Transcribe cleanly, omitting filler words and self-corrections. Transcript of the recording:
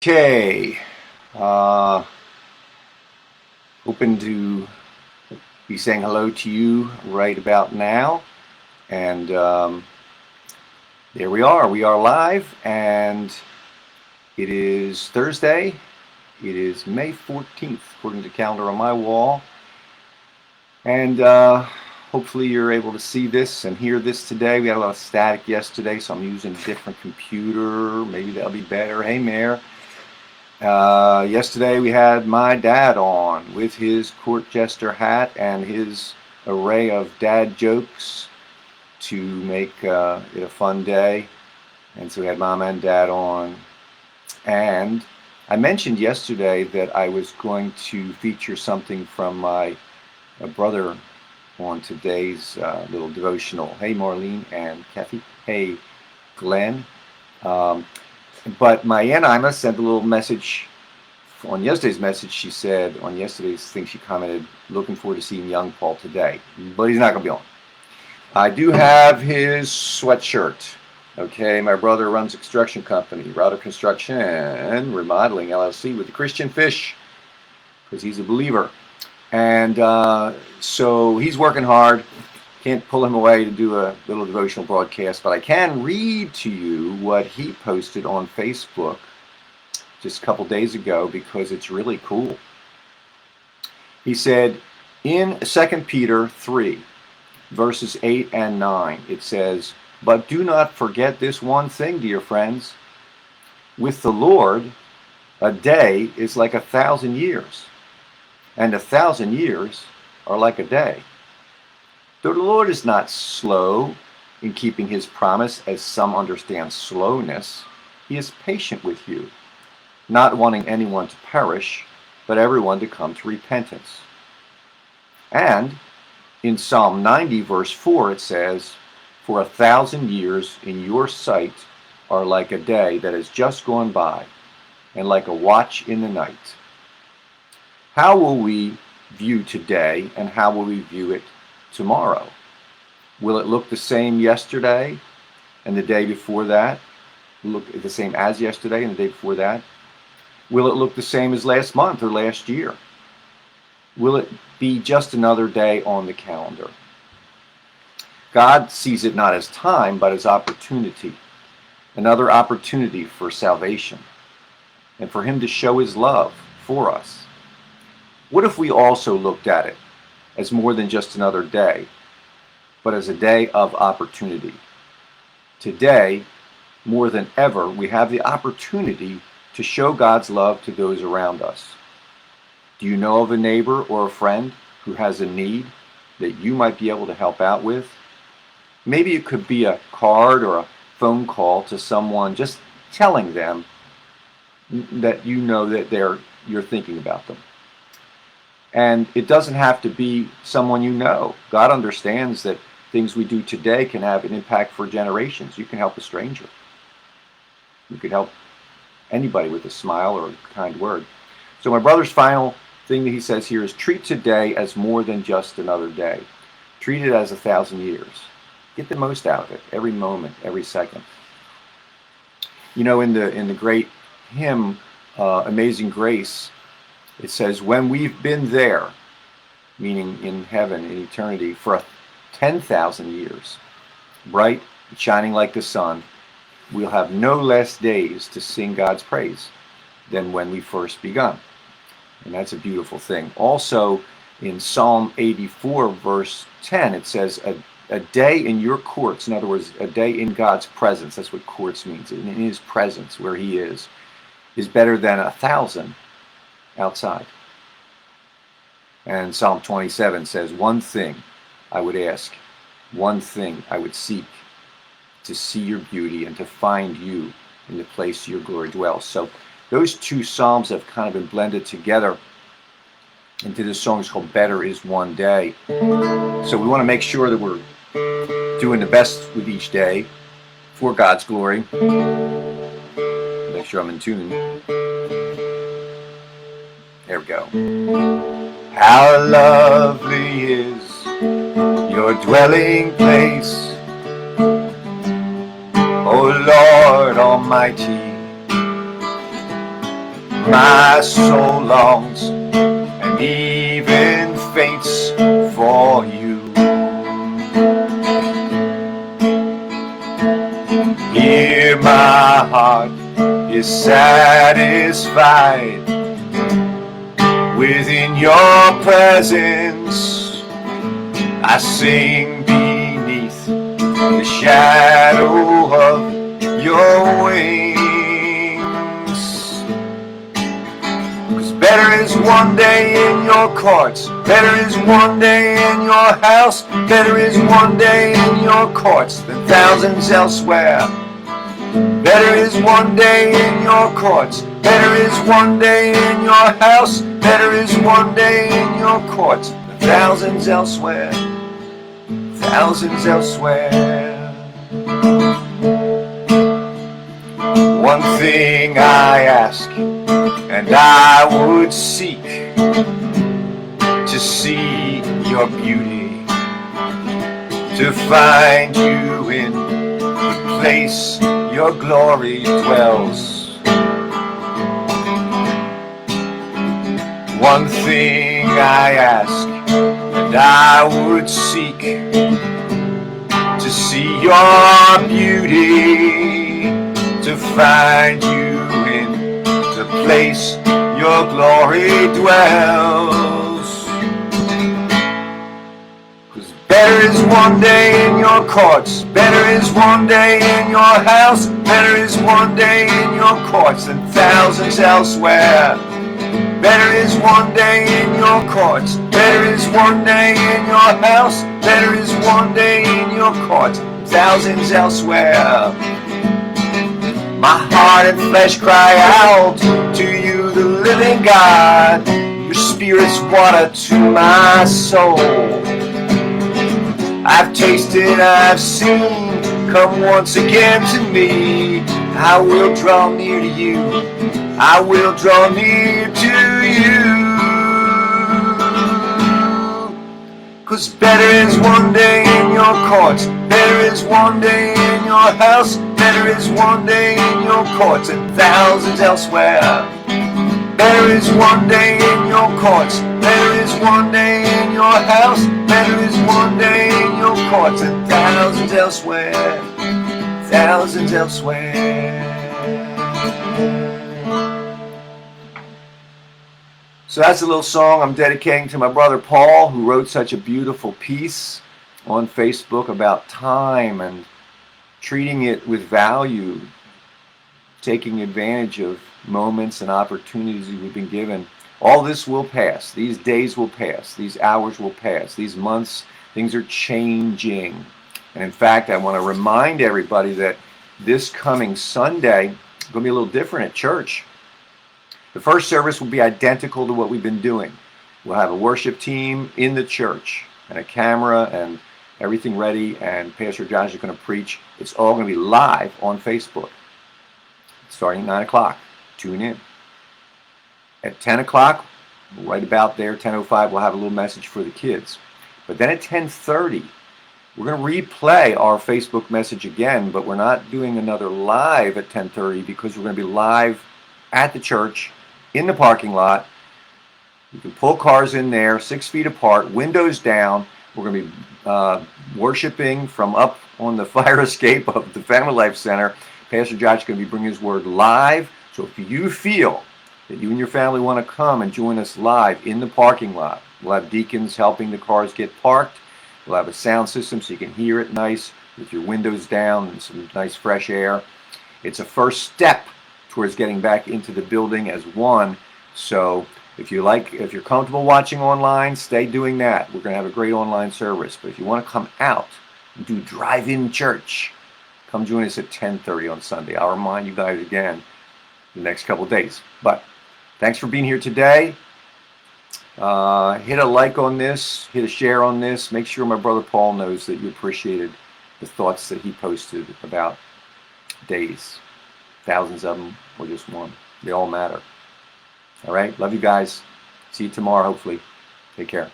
Okay, uh, hoping to be saying hello to you right about now. And there we are. We are live, and it is Thursday. It is May 14th, according to the calendar on my wall. And hopefully you're able to see this and hear this today. We had a lot of static yesterday, so I'm using a different computer. Maybe that'll be better. Hey, Mayor. Yesterday we had my dad on with his court jester hat and his array of dad jokes to make it a fun day. And so we had mom and dad on. And I mentioned yesterday that I was going to feature something from my brother on today's little devotional. Hey, Marlene and Kathy. Hey, Glenn. But my Aunt Ima sent a little message on yesterday's message. She said on yesterday's thing, she commented, looking forward to seeing young Paul today. But he's not going to be on. I do have his sweatshirt. Okay, my brother runs a construction company, Router Construction and Remodeling LLC with the Christian Fish, because he's a believer. And so he's working hard. Can't pull him away to do a little devotional broadcast, but I can read to you what he posted on Facebook just a couple days ago because it's really cool. He said in 2 Peter 3, verses 8 and 9, it says, "But do not forget this one thing, dear friends. With the Lord, a day is like 1,000 years, and 1,000 years are like a day. Though the Lord is not slow in keeping his promise, as some understand slowness, he is patient with you, not wanting anyone to perish, but everyone to come to repentance." And in Psalm 90, verse 4, it says, "For 1,000 years in your sight are like a day that has just gone by, and like a watch in the night." How will we view today, and how will we view it tomorrow? Will it look the same yesterday and the day before that? Look the same as yesterday and the day before that? Will it look the same as last month or last year? Will it be just another day on the calendar? God sees it not as time, but as opportunity. Another opportunity for salvation and for him to show his love for us. What if we also looked at it as more than just another day, but as a day of opportunity? Today, more than ever, we have the opportunity to show God's love to those around us. Do you know of a neighbor or a friend who has a need that you might be able to help out with? Maybe it could be a card or a phone call to someone, just telling them that you know that you're thinking about them. And it doesn't have to be someone you know. God understands that things we do today can have an impact for generations. You can help a stranger. You could help anybody with a smile or a kind word. So my brother's final thing that he says here is treat today as more than just another day. Treat it as 1,000 years. Get the most out of it, every moment, every second. You know, in the great hymn, Amazing Grace, it says, when we've been there, meaning in heaven, in eternity, for 10,000 years, bright, shining like the sun, we'll have no less days to sing God's praise than when we first begun. And that's a beautiful thing. Also, in Psalm 84, verse 10, it says, a day in your courts, in other words, a day in God's presence, that's what courts means, in his presence, where he is better than 1,000 outside. And Psalm 27 says, one thing I would ask, one thing I would seek, to see your beauty and to find you in the place your glory dwells. So those two psalms have kind of been blended together into this song. It's called Better Is One Day. So we want to make sure that we're doing the best with each day for God's glory. Make sure I'm in tune. There we go. How lovely is your dwelling place, O Lord Almighty. My soul longs and even faints for you. Here my heart is satisfied within your presence. I sing beneath the shadow of your wings. 'Cause better is one day in your courts, better is one day in your house, better is one day in your courts than thousands elsewhere. Better is one day in your courts, better is one day in your house, better is one day in your courts than thousands elsewhere, thousands elsewhere. One thing I ask, and I would seek, to see your beauty, to find you in the place your glory dwells. One thing I ask, and I would seek, to see your beauty, to find you in the place your glory dwells. 'Cause better is one day in your courts, better is one day in your house, better is one day in your courts than thousands elsewhere. Better is one day in your courts, better is one day in your house, better is one day in your courts than thousands elsewhere. My heart and flesh cry out to you, the living God. Your spirit's water to my soul. I've tasted, I've seen, come once again to me. I will draw near to you, I will draw near to you. 'Cause better is one day in your courts, better is one day in your house, better is one day in your courts and thousands elsewhere. Better is one day in your courts, better is one day in your house, better is one day in your courts and thousands elsewhere, thousands elsewhere. So that's a little song I'm dedicating to my brother Paul, who wrote such a beautiful piece on Facebook about time and treating it with value, taking advantage of moments and opportunities we've been given. All this will pass. These days will pass. These hours will pass. These months, things are changing. And in fact, I want to remind everybody that this coming Sunday is going to be a little different at church. The first service will be identical to what we've been doing. We'll have a worship team in the church and a camera and everything ready, and Pastor Josh is going to preach. It's all going to be live on Facebook starting at 9 o'clock. Tune in. At 10 o'clock, right about there, 10:05, we'll have a little message for the kids. But then at 10:30, we're going to replay our Facebook message again, but we're not doing another live at 10:30 because we're going to be live at the church in the parking lot. You can pull cars in there 6 feet apart, windows down. We're going to be worshiping from up on the fire escape of the Family Life Center. Pastor Josh is going to be bringing his word live. So if you feel that you and your family want to come and join us live in the parking lot, we'll have deacons helping the cars get parked. We'll have a sound system so you can hear it nice with your windows down and some nice fresh air. It's a first step towards getting back into the building as one. So if you're comfortable watching online, stay doing that. We're going to have a great online service. But if you want to come out and do drive-in church, come join us at 10:30 on Sunday. I'll remind you guys again the next couple of days. But thanks for being here today. Hit a like on this, hit a share on this. Make sure my brother Paul knows that you appreciated the thoughts that he posted about days. Thousands of them, or just one. They all matter. All right? Love you guys. See you tomorrow, hopefully. Take care.